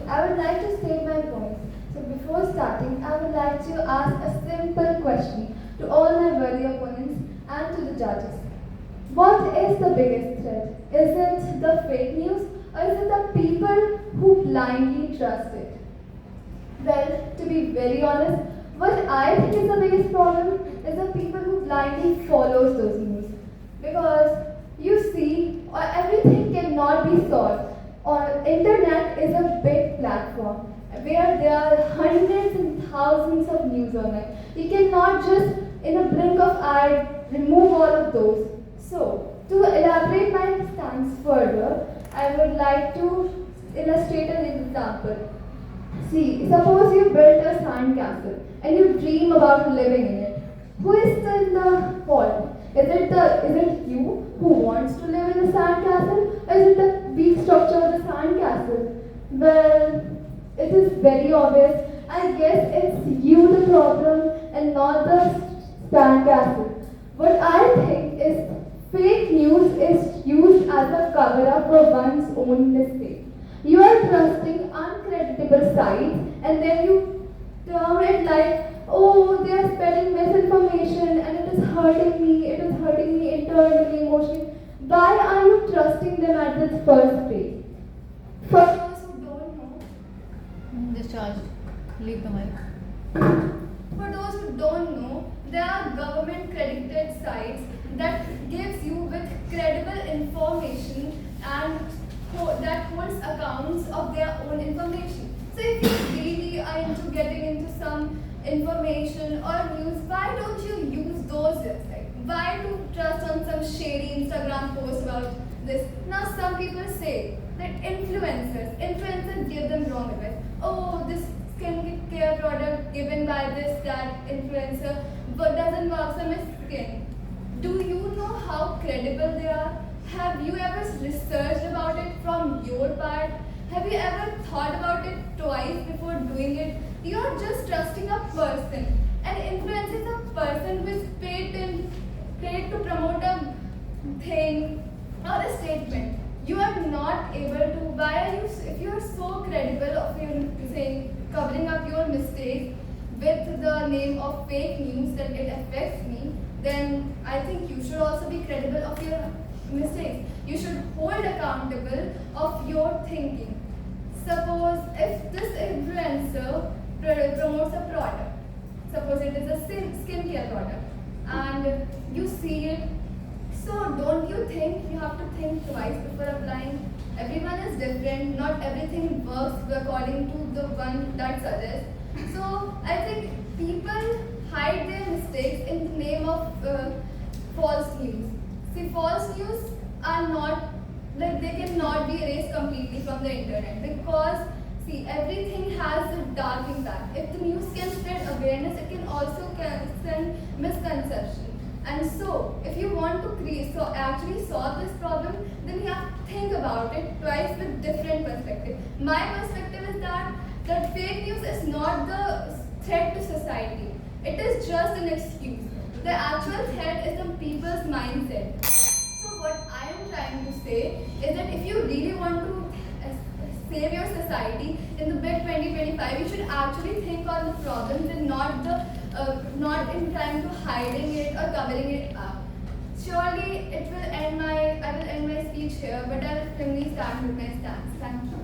I would like to state my points. So before starting, I would like to ask a simple question to all my worthy opponents and to the judges. What is the biggest threat? Is it the fake news or is it the people who blindly trust it? Well, to be very honest, what I think is the biggest problem is the people who blindly follows those news. Because you see, everything cannot be solved. On internet is a big platform where there are hundreds and thousands of news on it. You cannot just, in a blink of eye, remove all of those. So, to elaborate my stance further, I would like to illustrate an example. See, suppose you built a sand castle and you dream about living in it. Who is in the fault? Is it you who wants to live in the sand castle, or is it the weak structure of the sand castle? Well, it is very obvious. I guess it's you the problem and not the sand castle. What I think is fake news is used as a cover up for one's own mistake. You are trusting uncreditable sites and then you term it like, oh, they are spreading misinformation and it is hurting me internally, emotionally. Why are you trusting them at this first place? For those who don't know, Discharged. Leave the mic. For those who don't know, there are government credited sites that gives you with credible information and that holds accounts of their own information. So if you really are into getting into some information or news, why don't you use those websites? Why do you trust on some shady Instagram post about this? Now some people say that influencers give them wrong advice. Oh, this skincare product given by this, that influencer, but doesn't work on my skin. Do you know how credible they are? Have you ever researched about it from your part? Have you ever thought about it twice before doing it? You are just trusting a person. An influencer is a person who is paid to promote a thing or a statement. You are not able to. Why are you? If you are so credible of your saying covering up your mistakes with the name of fake news that it affects me, then I think you should also be credible of your mistakes. You should hold accountable of your thinking. Suppose if this influencer promotes a product, suppose it is a skincare product, and you see it, so don't you think you have to think twice before applying? Everyone is different, not everything works according to the one that suggests. So I think people hide their mistakes in the name of false news. See, false news are not, like they cannot be erased completely from the internet because see, everything has a dark impact. If the news can spread awareness, it can also send misconception. And so, if you want to actually solve this problem, then you have to think about it twice with different perspective. My perspective is that fake news is not the threat to society. It is just an excuse. The actual threat is the people's mindset. So what I am trying to say is that if you really want to save your society in the mid 2025, you should actually think on the problems and not in trying to hiding it or covering it up. Surely I will end my speech here, but I will firmly stand with my stance. Thank you.